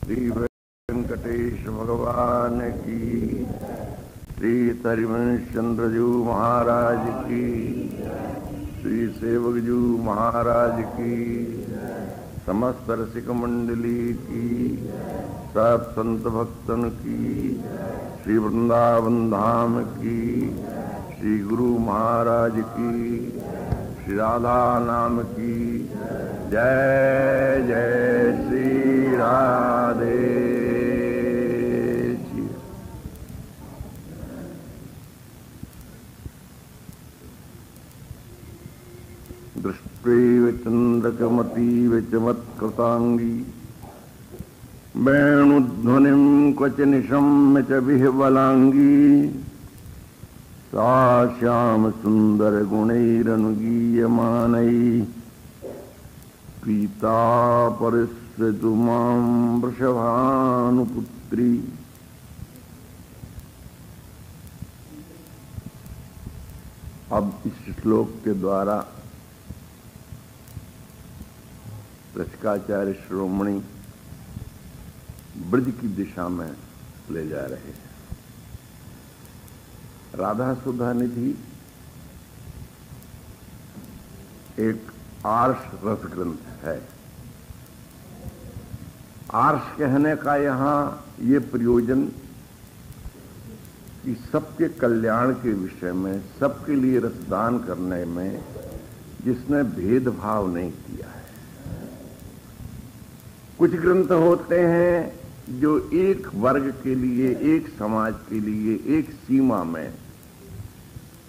श्री वेंकटेश भगवान की, श्री हरिवंश चंद्रजू महाराज की, श्री सेवकजू महाराज की, समस्त रसिक मंडली की, सब संत भक्तन की, श्री वृंदावन धाम की, श्री गुरु महाराज की, श्री राधा नाम की जय जय श्री राधे जी। दृष्ट्वैव चन्द्रकमतीव च मत्कृताङ्गी, वेणुध्वनिं क्वच निशम्य च विह्वलाङ्गी, सा श्याम सुंदर गुणैरनुगीयमानै, पीता परिस्वतु मां वृषभानुपुत्री। अब इस श्लोक के द्वारा रसिकाचार्य शिरोमणि ब्रज की दिशा में ले जा रहे हैं। राधा सुधा निधि एक आर्ष रस ग्रंथ है। आर्ष कहने का यहां ये प्रयोजन कि सबके कल्याण के विषय में, सबके लिए रसदान करने में जिसने भेदभाव नहीं किया है। कुछ ग्रंथ होते हैं जो एक वर्ग के लिए, एक समाज के लिए, एक सीमा में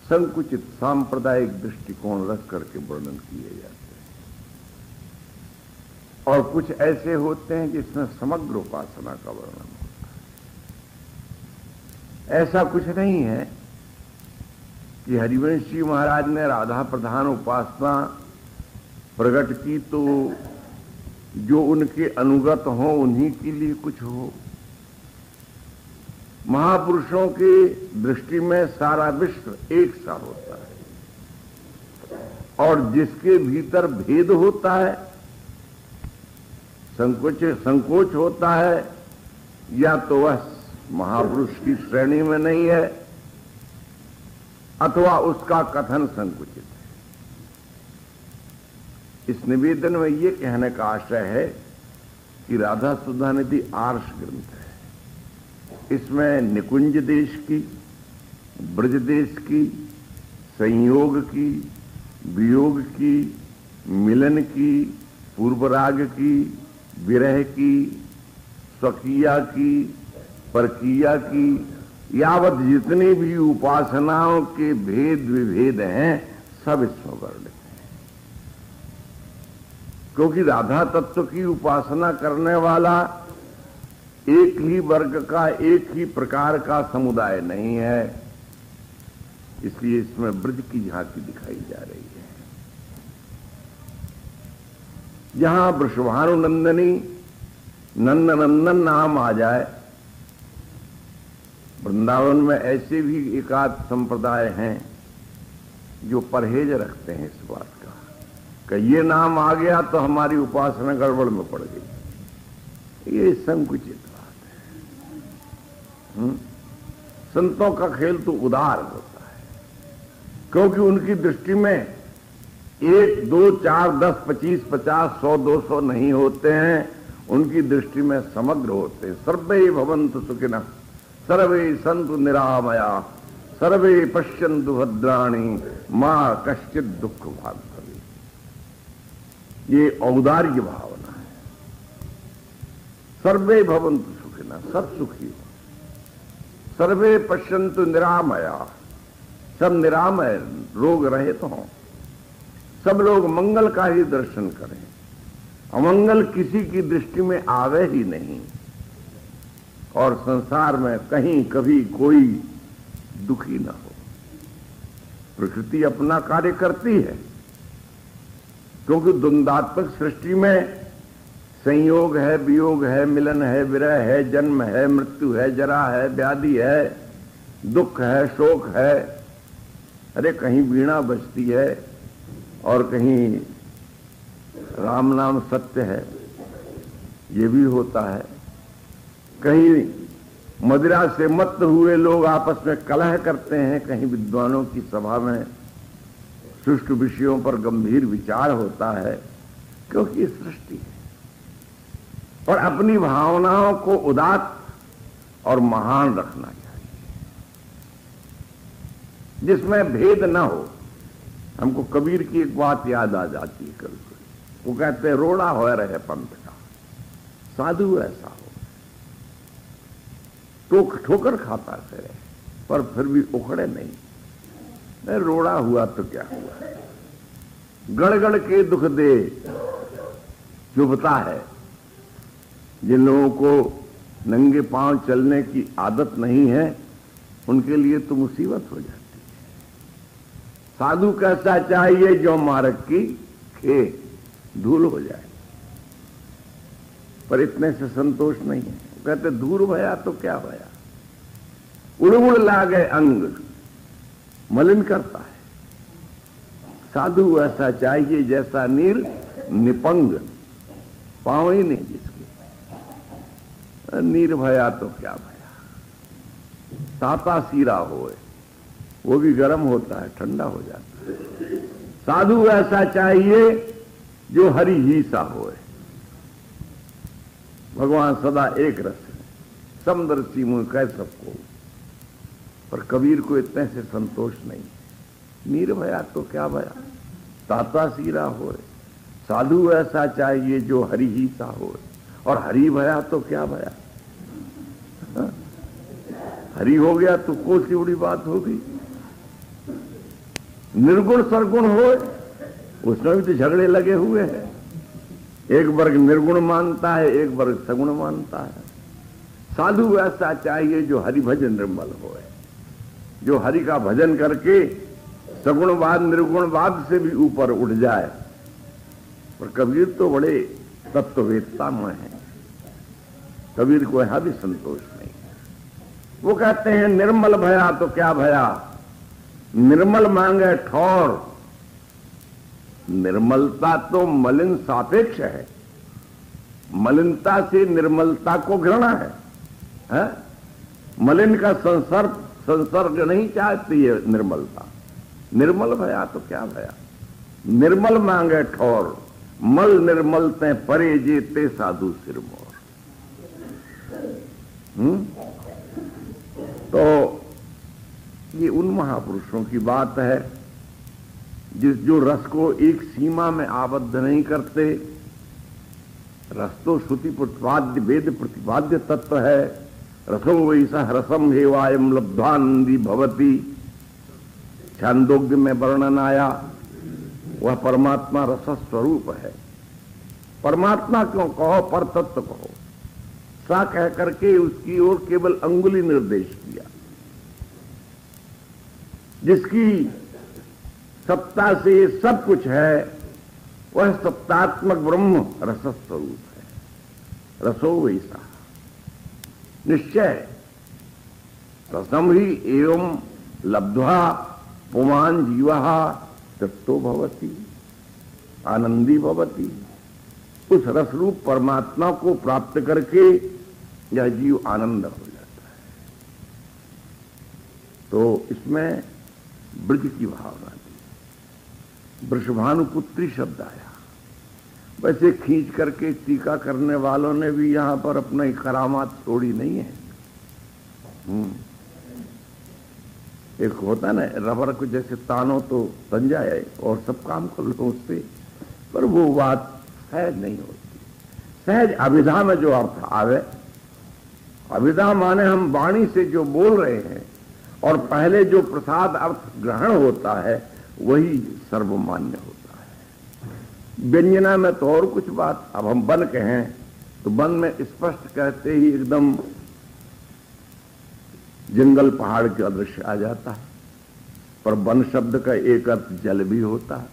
संकुचित सांप्रदायिक दृष्टिकोण रख करके वर्णन किए जाते हैं, और कुछ ऐसे होते हैं जिसमें समग्र उपासना का वर्णन होता है। ऐसा कुछ नहीं है कि हरिवंश जी महाराज ने राधा प्रधान उपासना प्रकट की तो जो उनके अनुगत हो उन्हीं के लिए कुछ हो। महापुरुषों की दृष्टि में सारा विश्व एक सा होता है, और जिसके भीतर भेद होता है, संकोच होता है, या तो वह महापुरुष की श्रेणी में नहीं है अथवा उसका कथन संकुचित है। इस निवेदन में यह कहने का आशय है कि राधा सुधा निधि आर्ष ग्रंथ है। इसमें निकुंज देश की, ब्रज देश की, संयोग की, वियोग की, मिलन की, पूर्वराग की, विरह की, स्वकीया की, परकीया की, यावत जितनी भी उपासनाओं के भेद विभेद हैं सब इसमें वर्णित हैं। क्योंकि राधा तत्व की उपासना करने वाला एक ही वर्ग का, एक ही प्रकार का समुदाय नहीं है, इसलिए इसमें ब्रज की झांकी दिखाई जा रही है। जहां वृषभानुनंदनी नंदनंदन नाम आ जाए, वृंदावन में ऐसे भी एकाध संप्रदाय हैं जो परहेज रखते हैं इस बात का कि ये नाम आ गया तो हमारी उपासना गड़बड़ में पड़ गई। ये संकुचित संतों का खेल तो उदार होता है, क्योंकि उनकी दृष्टि में 1, 2, 4, 10, 25, 50, 100, 200 नहीं होते हैं। उनकी दृष्टि में समग्र होते हैं। सर्वे भवन्तु सुखिनः, सर्वे सन्तु निरामया, सर्वे पश्यन्तु भद्राणि, मां कश्चित् दुःख भाग् भवेत्। ये औदार्य भावना है। सर्वे भवन्तु सुखिनः, सब सुखी हो। सर्वे पश्यन्तु निरामया, सब निरामय, रोग रहित हों। सब लोग मंगल का ही दर्शन करें, अमंगल किसी की दृष्टि में आवे ही नहीं, और संसार में कहीं कभी कोई दुखी ना हो। प्रकृति अपना कार्य करती है, क्योंकि द्वंद्वात्मक सृष्टि में संयोग है, वियोग है, मिलन है, विरह है, जन्म है, मृत्यु है, जरा है, व्याधि है, दुख है, शोक है। अरे कहीं वीणा बजती है और कहीं राम नाम सत्य है, ये भी होता है। कहीं मदिरा से मत्त हुए लोग आपस में कलह करते हैं, कहीं विद्वानों की सभा में शुष्क विषयों पर गंभीर विचार होता है, क्योंकि सृष्टि है। और अपनी भावनाओं को उदात्त और महान रखना चाहिए, जिसमें भेद न हो। हमको कबीर की एक बात याद आ जाती है कभी कभी। वो कहते हैं, रोड़ा हो रहे पंथ का, साधु ऐसा हो तो ठोकर खाता से रहे, पर फिर भी उखड़े नहीं। रोड़ा हुआ तो क्या हुआ, गड़गड़ के दुख दे चुभता है। जिन लोगों को नंगे पांव चलने की आदत नहीं है, उनके लिए तो मुसीबत हो जाती है। साधु कैसा चाहिए, जो मार्ग की खे धूल हो जाए, पर इतने से संतोष नहीं है। कहते दूर भया तो क्या भया, उड़ उड़ लागे अंग मलिन करता है। साधु ऐसा चाहिए जैसा नीर निपंग, पांव ही नहीं जिसके। नीर भया तो क्या भया, ताता सीरा होए, वो भी गर्म होता है, ठंडा हो जाता है। साधु ऐसा चाहिए जो हरि ही सा होए। भगवान सदा एक रस है, समदर्शी मुँह कह सबको, पर कबीर को इतने से संतोष नहीं। नीर भया तो क्या भया, ताता सीरा होए। साधु ऐसा चाहिए जो हरि ही सा होए, और हरि भया तो क्या भया। हरि हो गया तो कौन सी बड़ी बात होगी। निर्गुण सरगुण होए, उसमें भी तो झगड़े लगे हुए हैं। एक वर्ग निर्गुण मानता है, एक वर्ग सगुण मानता है। साधु ऐसा चाहिए जो हरि भजन निर्मल होए, जो हरि का भजन करके सगुणवाद निर्गुणवाद से भी ऊपर उठ जाए। पर कबीर तो बड़े तत्ववेत्ता में है, कबीर को यहां भी संतोष नहीं है। वो कहते हैं, निर्मल भया तो क्या भया, निर्मल मांगे ठौर। निर्मलता तो मलिन सापेक्ष है, मलिनता से निर्मलता को घृणा है? मलिन का संसर्ग नहीं चाहती है निर्मलता। निर्मल भया तो क्या भया, निर्मल मांगे ठौर, मल निर्मल ते परे जेते साधु सिरमौर। तो ये उन महापुरुषों की बात है जो रस को एक सीमा में आबद्ध नहीं करते। रस तो श्रुति प्रतिपाद्य वेद प्रतिपाद्य तत्व है। रसो वैसा रसम हेवायम लब्ध्वानंदी भवती, छांदोग्य में वर्णन आया। वह परमात्मा रस स्वरूप है। परमात्मा क्यों कहो, पर तत्व कहो। सा कह करके उसकी ओर केवल अंगुली निर्देश किया। जिसकी सत्ता से सब कुछ है, वह सत्तात्मक ब्रह्म रस स्वरूप है। रसो वैसा निश्चय रसम ही एवं लब्ध्वा पुमान जीवा तृप्तो भवति आनंदी भवति। उस रसरूप परमात्मा को प्राप्त करके यह जीव आनंद हो जाता है। तो इसमें ब्रज की भावना थी। वृषभानुपुत्री शब्द आया। वैसे खींच करके टीका करने वालों ने भी यहां पर अपनी करामात छोड़ी नहीं है। एक होता ना, रबर को जैसे तानो तो तन जाए और सब काम कर लो उससे, पर वो बात सहज नहीं होती। सहज अभिधा में जो अर्थ आवे, अभिधा माने हम वाणी से जो बोल रहे हैं और पहले जो प्रसाद अर्थ ग्रहण होता है वही सर्वमान्य होता है। व्यंजना में तो और कुछ बात। अब हम बन कहें तो बन में स्पष्ट कहते ही एकदम जंगल पहाड़ का दृश्य आ जाता है। पर वन शब्द का एक अर्थ जल भी होता है।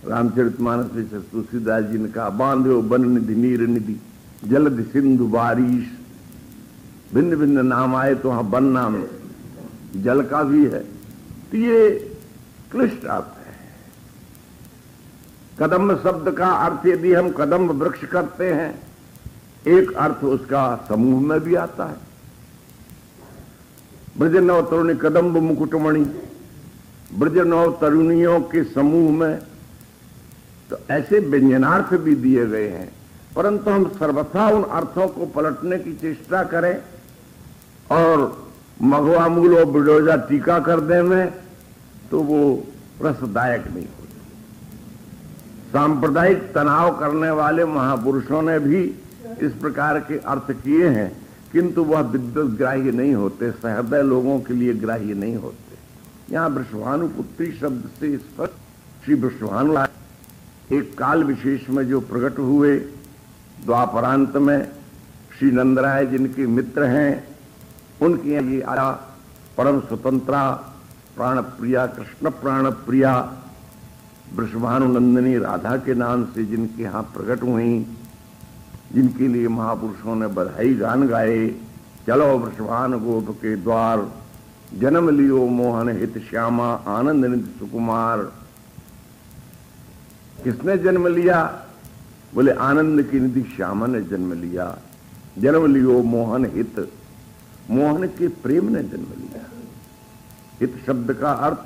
रामचरितमानस में तुलसीदास जी ने कहा, बांधो बन निधि नीर निधि जलधि सिंधु बारिश। भिन्न भिन्न नाम आए तो वहां वन नाम जल का भी है। तो ये क्लिष्ट अर्थ है। कदम शब्द का अर्थ यदि हम कदम वृक्ष करते हैं एक अर्थ उसका समूह में भी आता है। ब्रज नव तरुणी कदम्ब मुकुटमणि, ब्रज नव तरुणियों के समूह में, तो ऐसे व्यंजनार्थ भी दिए गए हैं। परंतु हम सर्वथा उन अर्थों को पलटने की चेष्टा करें और मघवा मूल और बिडोजा टीका कर दें में, तो वो रसदायक नहीं होती। सांप्रदायिक तनाव करने वाले महापुरुषों ने भी इस प्रकार के अर्थ किए हैं, किंतु वह विद्युत ग्राह्य नहीं होते, सहृदय लोगों के लिए ग्राह्य नहीं होते। यहां वृषभानुपुत्री शब्द से स्पष्ट श्री वृषभानु एक काल विशेष में जो प्रकट हुए, द्वापरांत में श्री नंदराय जिनके मित्र हैं, उनकी ये आया परम स्वतंत्रा प्राण प्रिया, कृष्ण प्राण प्रिया वृषभानुनंदिनी राधा के नाम से जिनके यहां प्रकट हुई, जिनके लिए महापुरुषों ने बधाई गान गाए। चलो वृषभान गोप के द्वार, जन्म लियो मोहन हित श्यामा, आनंद नित्य सुकुमार। किसने जन्म लिया? बोले आनंद की निधि श्यामा ने जन्म लिया। जन्म लियो मोहन हित, मोहन के प्रेम ने जन्म लिया। हित शब्द का अर्थ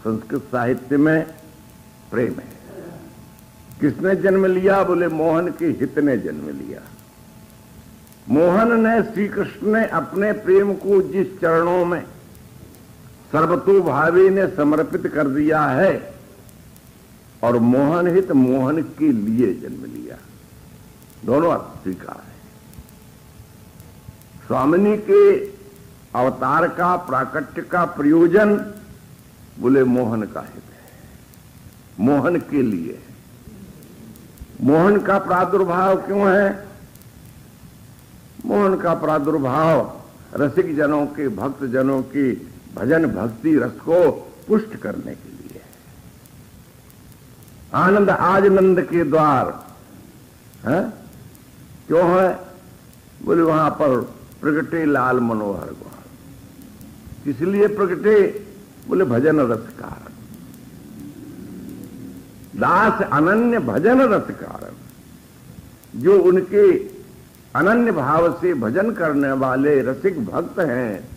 संस्कृत साहित्य में प्रेम है। किसने जन्म लिया? बोले मोहन के हित ने जन्म लिया। मोहन ने, श्री कृष्ण ने अपने प्रेम को जिस चरणों में सर्वतोभावे ने समर्पित कर दिया है, और मोहन हित, मोहन के लिए जन्म लिया, दोनों अर्थ स्वीकार है। स्वामिनी के अवतार का, प्राकट्य का प्रयोजन बोले मोहन का हित है, मोहन के लिए। मोहन का प्रादुर्भाव क्यों है? मोहन का प्रादुर्भाव रसिक जनों के, भक्त जनों की भजन भक्ति रस को पुष्ट करने के लिए है। आनंद आज नंद के द्वार है, क्यों है? बोले वहां पर प्रगटे लाल मनोहर ग्वाल। किस लिए प्रगटे? बोले भजन रस कारण, दास अनन्य भजन रस कारण। जो उनके अनन्य भाव से भजन करने वाले रसिक भक्त हैं,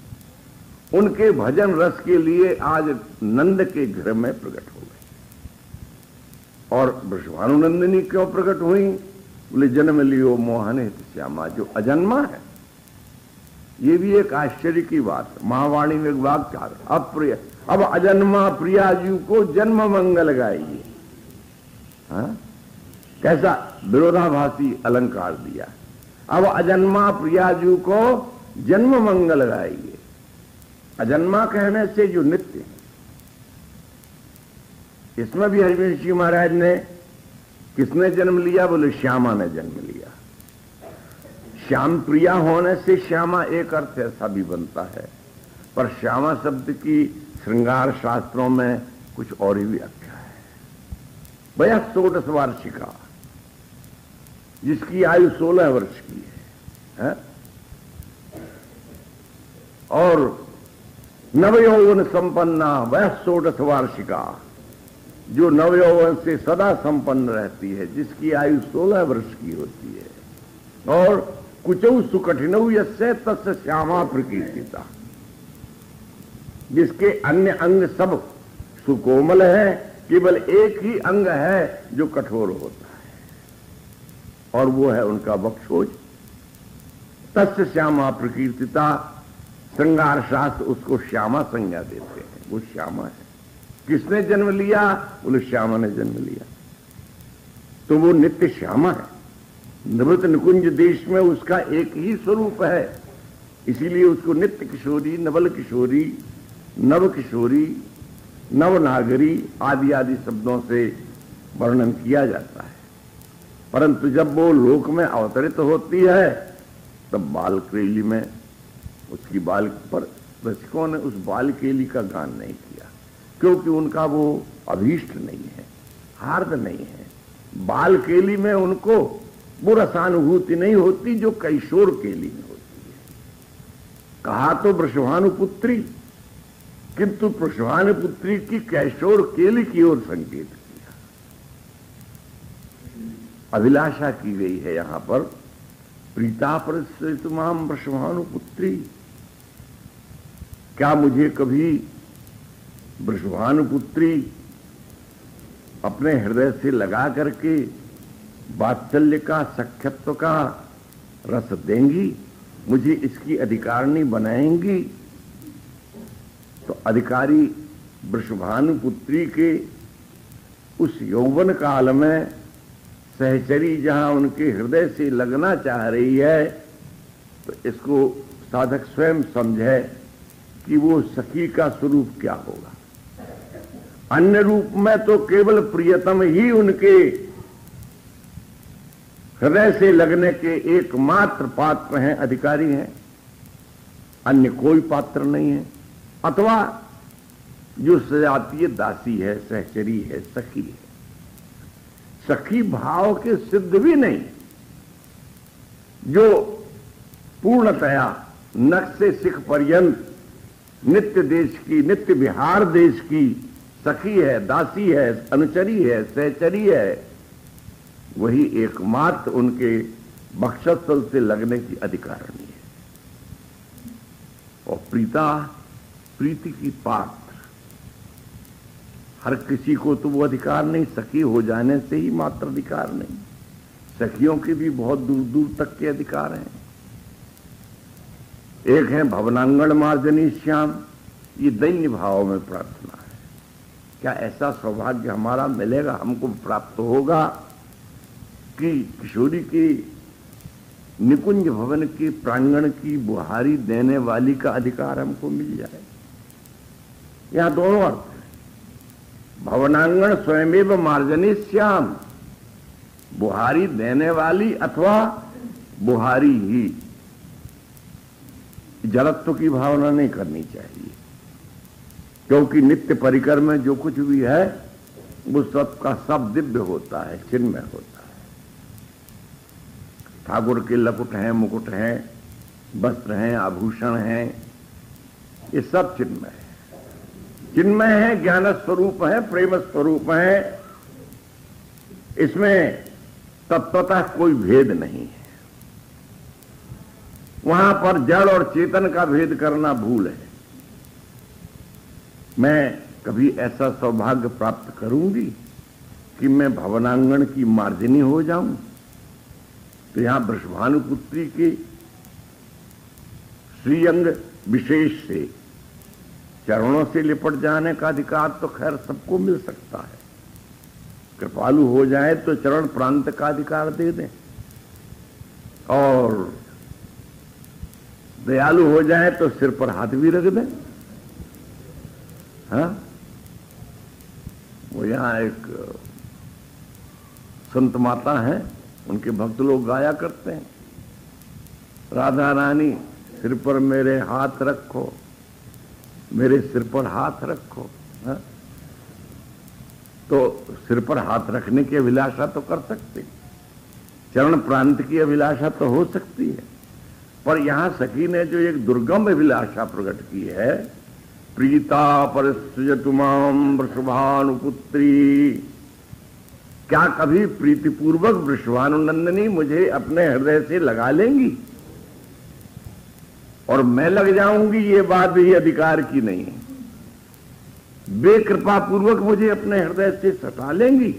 उनके भजन रस के लिए आज नंद के घर में प्रकट हो गए। और वृषभानुनंदिनी क्यों प्रकट हुई? बोले जन्म लियो मोहन हित श्यामा, जो अजन्मा है। ये भी एक आश्चर्य की बात है। महावाणी में एक वाक्य आ रहा, अप्रिय, अब अजन्मा प्रिया जी को जन्म मंगल गाइए। हाँ? कैसा विरोधाभासी अलंकार दिया। अब अजन्मा प्रिया जी को जन्म मंगल गाइए। अजन्मा कहने से जो नित्य है, इसमें भी हरिवंश जी महाराज ने किसने जन्म लिया? बोले श्यामा ने जन्म लिया। श्याम प्रिया होने से श्यामा एक अर्थ ऐसा भी बनता है, पर श्यामा शब्द की श्रृंगार शास्त्रों में कुछ और ही व्याख्या है। भैया 16 वार्षिका, जिसकी आयु 16 वर्ष की है? और नवयौवन संपन्ना वह 16 वार्षिका, जो नवयौवन से सदा संपन्न रहती है, जिसकी आयु 16 वर्ष की होती है। और कुचौ सुकठिनौ यस्य तस्य श्यामा प्रकीर्तिता, जिसके अन्य अंग सब सुकोमल है, केवल एक ही अंग है जो कठोर होता है, और वो है उनका वक्षोज। तस्य श्यामा प्रकीर्तिता, श्रृंगार शास्त्र उसको श्यामा संज्ञा देते हैं, वो श्यामा है। किसने जन्म लिया? बोले श्यामा ने जन्म लिया। तो वो नित्य श्यामा है। निवृत्त निकुंज देश में उसका एक ही स्वरूप है, इसीलिए उसको नित्य किशोरी, नवल किशोरी, नव किशोरी, नवनागरी आदि आदि शब्दों से वर्णन किया जाता है। परंतु जब वो लोक में अवतरित होती है, तब बाल केली में उसकी बाल पर रसिकों ने उस बाल केली का गान नहीं किया, क्योंकि उनका वो अभीष्ट नहीं है, हार्द नहीं है। बाल केली में उनको वो रसानुभूति नहीं होती जो कैशोर केली में होती है। कहा तो वृषभानुपुत्री, किंतु वृषभानुपुत्री की कैशोर केली की ओर संकेत किया। अभिलाषा की गई है यहां पर प्रीता परिस्थितमाम वृषभानुपुत्री, क्या मुझे कभी वृषभानुपुत्री अपने हृदय से लगा करके वात्सल्य का, सख्यत्व का रस देंगी, मुझे इसकी अधिकारिणी बनाएंगी? तो अधिकारी वृषभानुपुत्री के उस यौवन काल में सहचरी जहां उनके हृदय से लगना चाह रही है, तो इसको साधक स्वयं समझे कि वो सखी का स्वरूप क्या होगा। अन्य रूप में तो केवल प्रियतम ही उनके हृदय से लगने के एकमात्र पात्र हैं, अधिकारी हैं, अन्य कोई पात्र नहीं है। अथवा जो सजातीय दासी है, सहचरी है, सखी है, सखी भाव के सिद्ध भी नहीं, जो पूर्णतया नख से सिख पर्यंत नित्य देश की, नित्य विहार देश की सखी है, दासी है, अनुचरी है, सहचरी है, वही एकमात्र उनके बक्षस्थल से लगने की अधिकारिणी है। और प्रीता, प्रीति की पात्र, हर किसी को तो वो अधिकार नहीं, सखी हो जाने से ही मात्र अधिकार नहीं, सखियों के भी बहुत दूर दूर तक के अधिकार हैं। एक है भवनांगण मार्जनी श्याम, ये दैन्य भाव में प्रार्थना है। क्या ऐसा सौभाग्य हमारा मिलेगा, हमको प्राप्त होगा कि किशोरी के निकुंज भवन के प्रांगण की बुहारी देने वाली का अधिकार हमको मिल जाए? यहां दोनों अर्थ है। भवनांगण स्वयमेव मार्जनी श्याम, बुहारी देने वाली अथवा बुहारी ही। जड़त्व की भावना नहीं करनी चाहिए, क्योंकि नित्य परिकर में जो कुछ भी है वो सबका सब दिव्य होता है, चिन्मय होता है। ठाकुर के लकुट हैं, मुकुट हैं, वस्त्र हैं, आभूषण हैं, ये सब चिन्मय है, चिन्मय है, ज्ञान स्वरूप है, प्रेम स्वरूप है। इसमें तत्वतः कोई भेद नहीं है। वहां पर जड़ और चेतन का भेद करना भूल है। मैं कभी ऐसा सौभाग्य प्राप्त करूंगी कि मैं भवनांगण की मार्जिनी हो जाऊं, तो यहां वृषभानुपुत्री के श्रीअंग विशेष से चरणों से लिपट जाने का अधिकार तो खैर सबको मिल सकता है। कृपालु हो जाए तो चरण प्रांत का अधिकार दे दें, और दयालु हो जाए तो सिर पर हाथ भी रख दें। हाँ, वो यहां एक संत माता है, उनके भक्त लोग गाया करते हैं, राधा रानी सिर पर मेरे हाथ रखो, मेरे सिर पर हाथ रखो। हाँ? तो सिर पर हाथ रखने की अभिलाषा तो कर सकते, चरण प्रांत की अभिलाषा तो हो सकती है, पर यहां सखी ने जो एक दुर्गम अभिलाषा प्रकट की है, प्रीता परिसृजतु मां वृषभानुपुत्री, क्या कभी प्रीतिपूर्वक वृषभानुनंदिनी मुझे अपने हृदय से लगा लेंगी और मैं लग जाऊंगी? ये बात भी अधिकार की नहीं है। वे कृपा पूर्वक मुझे अपने हृदय से सटा लेंगी?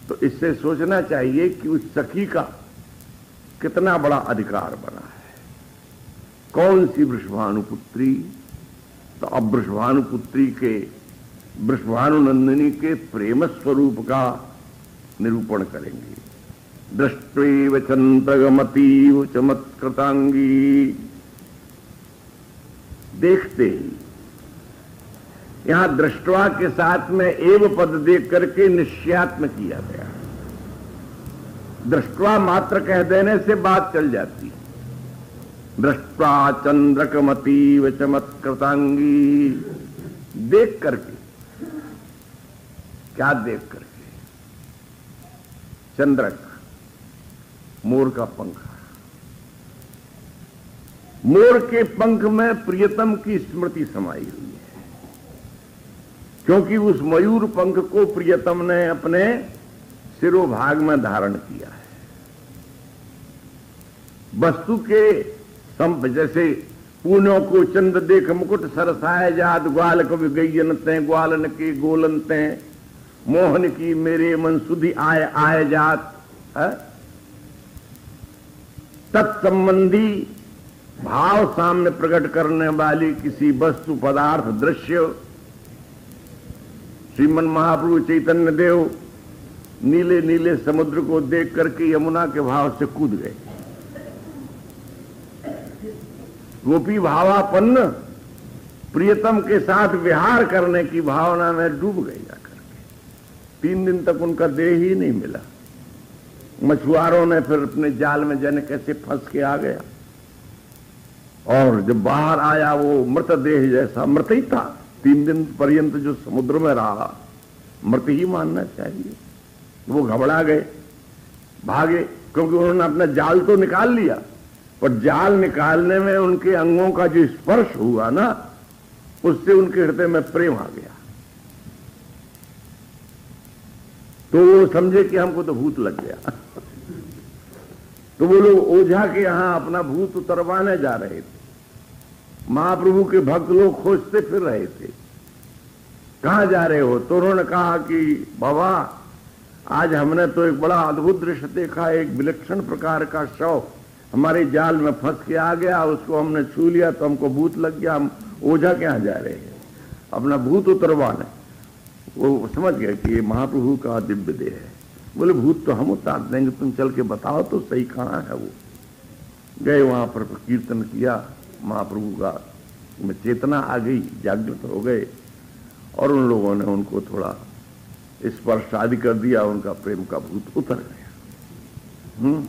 तो इससे सोचना चाहिए कि उस सखी का कितना बड़ा अधिकार बना है। कौन सी वृषभानुपुत्री? तो अब वृषभानुपुत्री के, वृषभानुनंदिनी के प्रेम स्वरूप का निरूपण करेंगे। दृष्ट्वैव चंद्रगमतीव चमत्कृतांगी, देखते ही, यहां दृष्टवा के साथ में एव पद देख करके निश्चयात्म किया गया। दृष्टवा मात्र कह देने से बात चल जाती है। दृष्टवा चंद्रकमतीव चमत्कृतांगी, देख करके, क्या देख करके? चंद्रक, मोर का पंख। मोर के पंख में प्रियतम की स्मृति समाई हुई है, क्योंकि उस मयूर पंख को प्रियतम ने अपने सिरोभाग में धारण किया है। वस्तु के जैसे पूनों को चंद देख मुकुट सरसाए जात, ग्वाल कवि गैयनते ग्वालन के गोलनते, मोहन की मेरे मन सुधि आय आय जात। तत्संबंधी भाव सामने प्रकट करने वाली किसी वस्तु पदार्थ दृश्य श्रीमन महाप्रभु चैतन्य देव नीले नीले समुद्र को देख करके यमुना के भाव से कूद गए। गोपी भावापन्न प्रियतम के साथ विहार करने की भावना में डूब गई जाकर के। 3 दिन तक उनका देह ही नहीं मिला। मछुआरों ने फिर अपने जाल में जाने कैसे फंस के आ गया, और जब बाहर आया वो मृतदेह जैसा मृत ही था। 3 दिन पर्यंत जो समुद्र में रहा मृत ही मानना चाहिए। वो घबरा गए, भागे, क्योंकि उन्होंने अपना जाल तो निकाल लिया, पर जाल निकालने में उनके अंगों का जो स्पर्श हुआ ना, उससे उनके हृदय में प्रेम आ गया। तो वो समझे कि हमको तो भूत लग गया। तो वो लोग ओझा के यहां अपना भूत उतरवाने जा रहे थे। महाप्रभु के भक्त लोग खोजते फिर रहे थे, कहां जा रहे हो? तो उन्होंने कहा कि बाबा, आज हमने तो एक बड़ा अद्भुत दृश्य देखा। एक विलक्षण प्रकार का शव हमारे जाल में फंस के आ गया, उसको हमने छू लिया तो हमको भूत लग गया। हम ओझा के यहां जा रहे हैं अपना भूत उतरवाने। वो समझ गए कि ये महाप्रभु का दिव्य देह है। बोले भूत तो हम उतार देंगे, तुम चल के बताओ तो सही कहां है वो। गए वहां पर कीर्तन किया महाप्रभु का, में चेतना आ गई, जागृत हो गए, और उन लोगों ने उनको थोड़ा स्पर्श आदि कर दिया, उनका प्रेम का भूत उतर गया।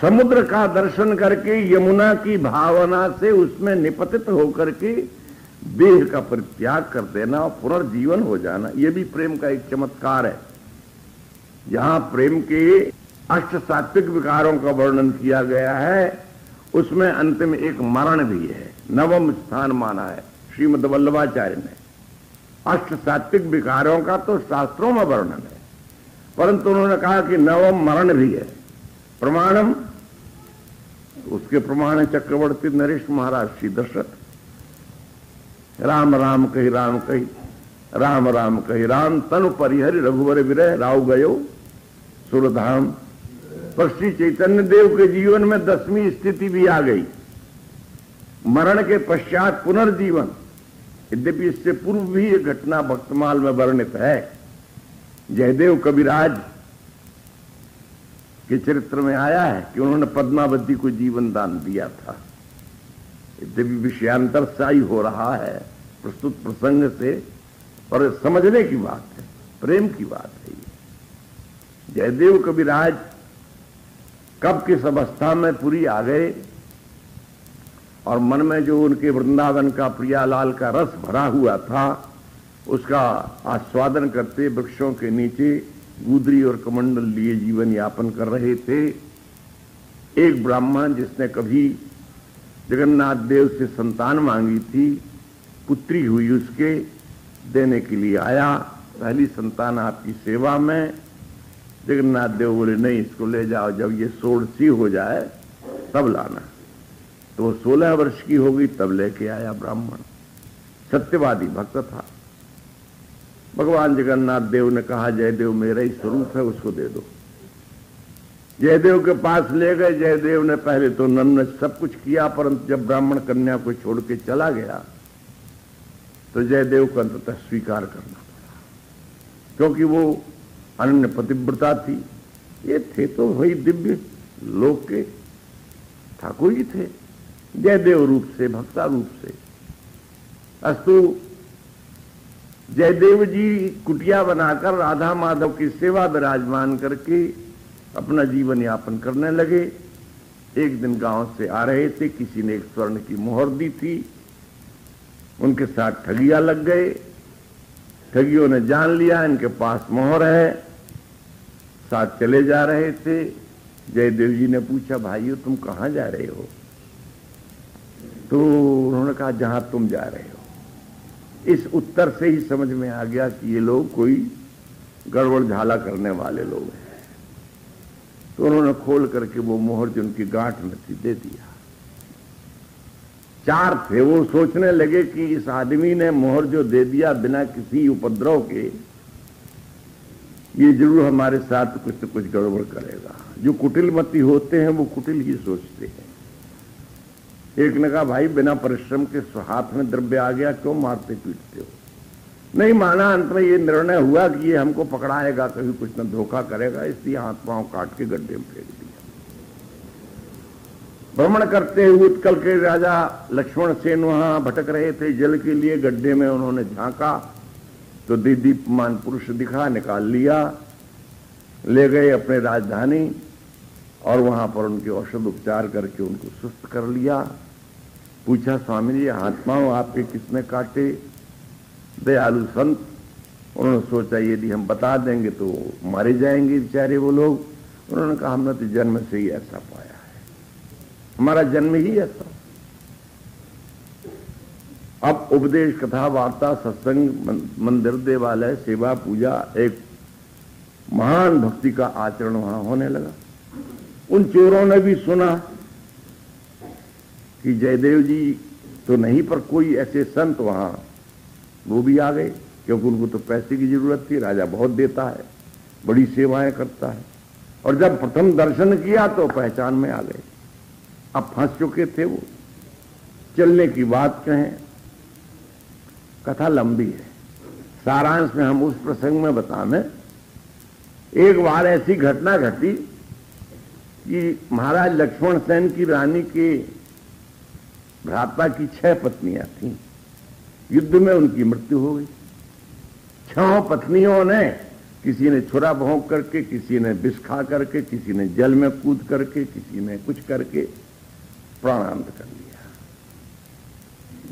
समुद्र का दर्शन करके यमुना की भावना से उसमें निपतित होकर के देह का परित्याग कर देना और पुनर्जीवन हो जाना, यह भी प्रेम का एक चमत्कार है। यहां प्रेम के 8 सात्विक विकारों का वर्णन किया गया है, उसमें अंतिम एक मरण भी है, 9वां स्थान माना है श्रीमद् वल्लभाचार्य ने। 8 सात्विक विकारों का तो शास्त्रों में वर्णन है, परंतु उन्होंने कहा कि 9वां मरण भी है। प्रमाणम, उसके प्रमाण है चक्रवर्ती नरेश महाराज श्री दशरथ। राम राम कही राम कही, राम राम कही राम, तनु परिहरि रघुवर विरह, राव गयो सुरधाम। पर श्री चैतन्य देव के जीवन में 10वीं स्थिति भी आ गई, मरण के पश्चात पुनर्जीवन। यद्यपि इससे पूर्व भी ये घटना भक्तमाल में वर्णित है। जयदेव कविराज के चरित्र में आया है कि उन्होंने पद्मावती को जीवन दान दिया था। यद्यपि विषयांतर साई हो रहा है प्रस्तुत प्रसंग से, पर समझने की बात है, प्रेम की बात है। जयदेव कविराज कब किस अवस्था में पूरी आ गए, और मन में जो उनके वृंदावन का प्रियालाल का रस भरा हुआ था, उसका आस्वादन करते वृक्षों के नीचे गुदरी और कमंडल लिए जीवन यापन कर रहे थे। एक ब्राह्मण जिसने कभी जगन्नाथ देव से संतान मांगी थी, पुत्री हुई उसके, देने के लिए आया। पहली संतान आपकी सेवा में। जगन्नाथ देव बोले नहीं, इसको ले जाओ, जब ये 16सी हो जाए तब लाना। तो वो 16 वर्ष की हो गई तब लेके आया ब्राह्मण। सत्यवादी भक्त था। भगवान जगन्नाथ देव ने कहा जयदेव मेरा ही स्वरूप है, उसको दे दो। जयदेव के पास ले गए। जयदेव ने पहले तो नन्न सब कुछ किया, परंतु जब ब्राह्मण कन्या को छोड़ के चला गया तो जयदेव को अंततः स्वीकार करना पड़ा, क्योंकि वो अनन्य पतिव्रता थी। ये थे तो वही दिव्य लोक के ठाकुर ही थे, जयदेव रूप से, भक्ता रूप से। अस्तु जयदेव जी कुटिया बनाकर राधा माधव की सेवा विराजमान करके अपना जीवन यापन करने लगे। एक दिन गांव से आ रहे थे, किसी ने एक स्वर्ण की मोहर दी थी, उनके साथ ठगिया लग गए। ठगियों ने जान लिया इनके पास मोहर है, साथ चले जा रहे थे। जयदेव जी ने पूछा भाइयों तुम कहां जा रहे हो? तो उन्होंने कहा जहां तुम जा रहे हो। इस उत्तर से ही समझ में आ गया कि ये लोग कोई गड़बड़ झाला करने वाले लोग हैं। तो उन्होंने खोल करके वो मोहर जो उनकी गांठ में थी दे दिया। 4 थे, वो सोचने लगे कि इस आदमी ने मोहर जो दे दिया बिना किसी उपद्रव के, ये जरूर हमारे साथ कुछ न कुछ गड़बड़ करेगा। जो कुटिलमती होते हैं वो कुटिल ही सोचते हैं। एक ने कहा, भाई बिना परिश्रम के हाथ में द्रव्य आ गया, क्यों मारते पीटते हो? नहीं माना। अंत में ये निर्णय हुआ कि ये हमको पकड़ाएगा, कभी कुछ न धोखा करेगा, इसलिए हाथ पांव काट के गड्ढे में फेंक दिया। भ्रमण करते हुए उत्कल के राजा लक्ष्मण सेन वहां भटक रहे थे जल के लिए। गड्ढे में उन्होंने झांका तो दीप्यमान पुरुष दिखा, निकाल लिया, ले गए अपने राजधानी और वहां पर उनके औषध उपचार करके उनको सुस्त कर लिया। पूछा, स्वामी जी हाथ पांव आपके किसने काटे? दयालु संत, उन्होंने सोचा यदि हम बता देंगे तो मारे जाएंगे बेचारे वो लोग। उन्होंने कहा, हमने तो जन्म से ही ऐसा पाया है, हमारा जन्म ही ऐसा। अब उपदेश, कथा, वार्ता, सत्संग, मंदिर, देवालय, सेवा, पूजा, एक महान भक्ति का आचरण वहां होने लगा। उन चोरों ने भी सुना कि जयदेव जी तो नहीं, पर कोई ऐसे संत वहां, वो भी आ गए, क्योंकि उनको तो पैसे की जरूरत थी। राजा बहुत देता है, बड़ी सेवाएं करता है। और जब प्रथम दर्शन किया तो पहचान में आ गए। अब फंस चुके थे वो। चलने की बात कहें, कथा लंबी है, सारांश में हम उस प्रसंग में बताएं। एक बार ऐसी घटना घटी कि महाराज लक्ष्मण सेन की रानी के भ्राता की 6 पत्नियां थीं। युद्ध में उनकी मृत्यु हो गई। 6 पत्नियों ने, किसी ने छुरा भोंक करके, किसी ने विष खा करके, किसी ने जल में कूद करके, किसी ने कुछ करके प्राणांत कर लिया।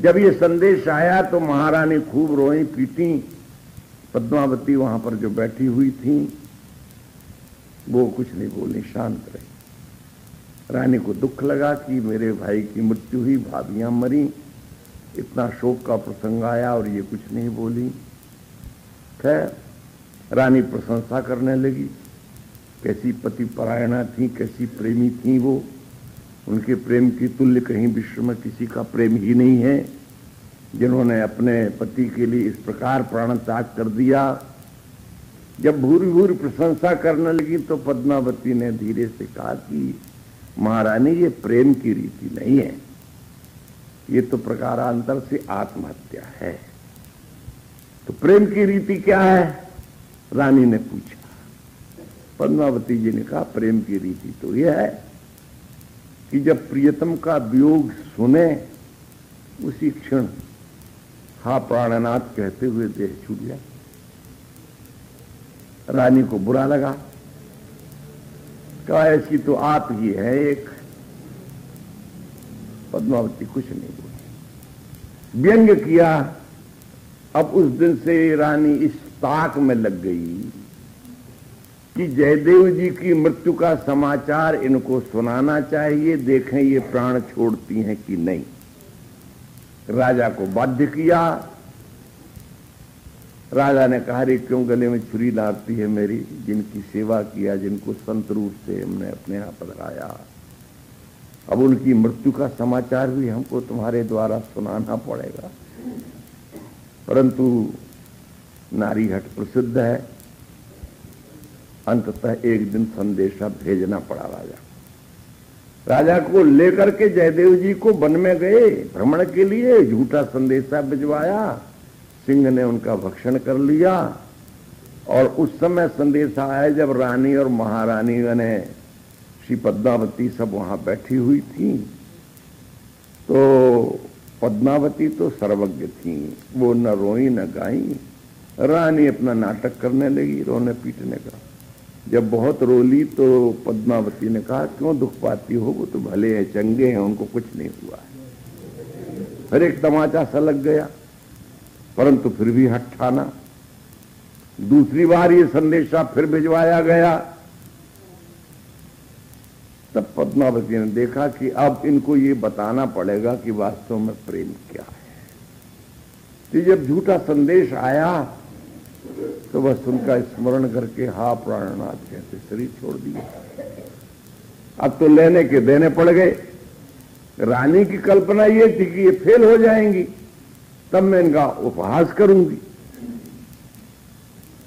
जब ये संदेश आया तो महारानी खूब रोई पीटी। पद्मावती वहां पर जो बैठी हुई थी वो कुछ नहीं बोली, शांत रही। रानी को दुख लगा कि मेरे भाई की मृत्यु हुई, भाभियां मरी, इतना शोक का प्रसंग आया और ये कुछ नहीं बोली। खैर रानी प्रशंसा करने लगी, कैसी पति परायणा थी, कैसी प्रेमी थी वो। उनके प्रेम की तुल्य कहीं विश्व में किसी का प्रेम ही नहीं है, जिन्होंने अपने पति के लिए इस प्रकार प्राण त्याग कर दिया। जब भूरी भूरी प्रशंसा करने लगी तो पद्मावती ने धीरे से कहा कि महारानी, ये प्रेम की रीति नहीं है, ये तो प्रकारांतर से आत्महत्या है। तो प्रेम की रीति क्या है? रानी ने पूछा। पद्मावती जी ने कहा, प्रेम की रीति तो यह है कि जब प्रियतम का वियोग सुने उसी क्षण हा प्राणनाथ कहते हुए देह छूट जाए। रानी को बुरा लगा, कहा ऐसी तो आप ही है एक। पद्मावती कुछ नहीं बोली, व्यंग किया। अब उस दिन से रानी इस ताक में लग गई कि जयदेव जी की मृत्यु का समाचार इनको सुनाना चाहिए, देखें ये प्राण छोड़ती हैं कि नहीं। राजा को बाध्य किया। राजा ने कहा, रे क्यों गले में छुरी डालती है मेरी, जिनकी सेवा किया, जिनको संत रूप से हमने अपने यहां पधराया, अब उनकी मृत्यु का समाचार भी हमको तुम्हारे द्वारा सुनाना पड़ेगा। परंतु नारी हट प्रसिद्ध है, अंततः एक दिन संदेशा भेजना पड़ा। राजा को लेकर के जयदेव जी को वन में गए भ्रमण के लिए, झूठा संदेशा भिजवाया, सिंह ने उनका भक्षण कर लिया। और उस समय संदेशा आया जब रानी और महारानी ने, श्री पद्मावती सब वहां बैठी हुई थी। तो पद्मावती तो सर्वज्ञ थी, वो न रोई न गाई। रानी अपना नाटक करने लगी, रोने पीटने का। जब बहुत रोली तो पद्मावती ने कहा, क्यों दुख पाती हो, वो तो भले हैं, चंगे हैं, उनको कुछ नहीं हुआ है। फिर एक तमाचा सा लग गया, परंतु फिर भी हट ठाना। दूसरी बार ये संदेशा फिर भिजवाया गया। तब पद्मावती ने देखा कि अब इनको ये बताना पड़ेगा कि वास्तव में प्रेम क्या है। तो जब झूठा संदेश आया तो बस उनका स्मरण करके हा प्राणनाथ कहते शरीर छोड़ दिया। अब तो लेने के देने पड़ गए। रानी की कल्पना ये थी कि ये फेल हो जाएंगी, तब मैं इनका उपहास करूंगी।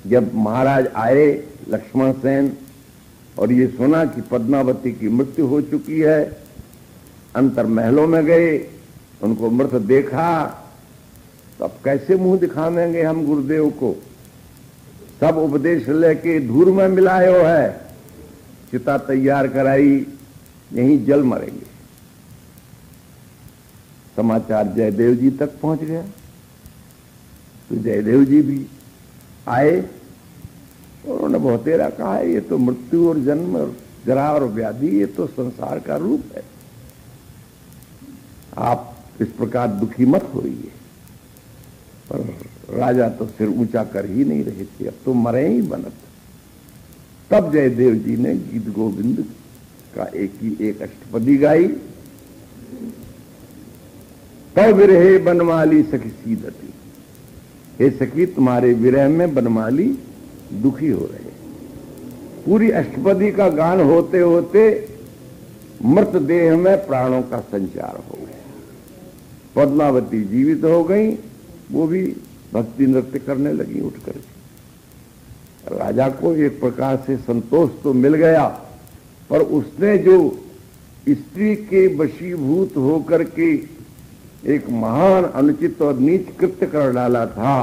जब महाराज आए लक्ष्मण सेन और ये सुना कि पद्मावती की मृत्यु हो चुकी है, अंतर महलों में गए, उनको मृत देखा, तो अब कैसे मुंह दिखावेंगे हम गुरुदेव को। सब उपदेश लेके धूर में मिलाए हो है, चिता तैयार कराई, यहीं जल मरेंगे। समाचार जयदेव जी तक पहुंच गया, तो जयदेव जी भी आए और उन्होंने बहुतेरा कहा है, ये तो मृत्यु और जन्म और जरा और व्याधि, ये तो संसार का रूप है, आप इस प्रकार दुखी मत होइए। पर राजा तो सिर ऊंचा कर ही नहीं रहे थे, अब तो मरे ही बनत। तब जयदेव जी ने गीत गोविंद का एक अष्टपदी गाई। तब विरहे बनमाली सखी सीदती, हे सखी तुम्हारे विरह में बनमाली दुखी हो रहे। पूरी अष्टपदी का गान होते होते मृत देह में प्राणों का संचार हो गया। पद्मावती जीवित हो गई, वो भी भक्ति नृत्य करने लगी उठकर। राजा को एक प्रकार से संतोष तो मिल गया, पर उसने जो स्त्री के वशीभूत होकर के एक महान अनुचित और नीच कृत्य कर डाला था,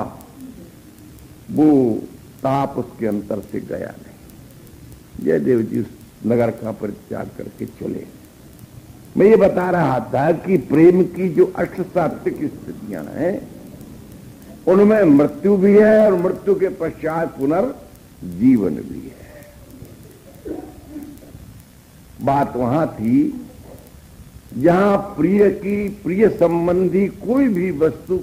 वो ताप उसके अंतर से गया नहीं। जयदेव जी उस नगर का परित्याग करके चले। मैं ये बता रहा था कि प्रेम की जो अष्टसात्विक स्थितियां हैं, उनमें मृत्यु भी है और मृत्यु के पश्चात पुनर्जीवन भी है। बात वहां थी जहां प्रिय संबंधी कोई भी वस्तु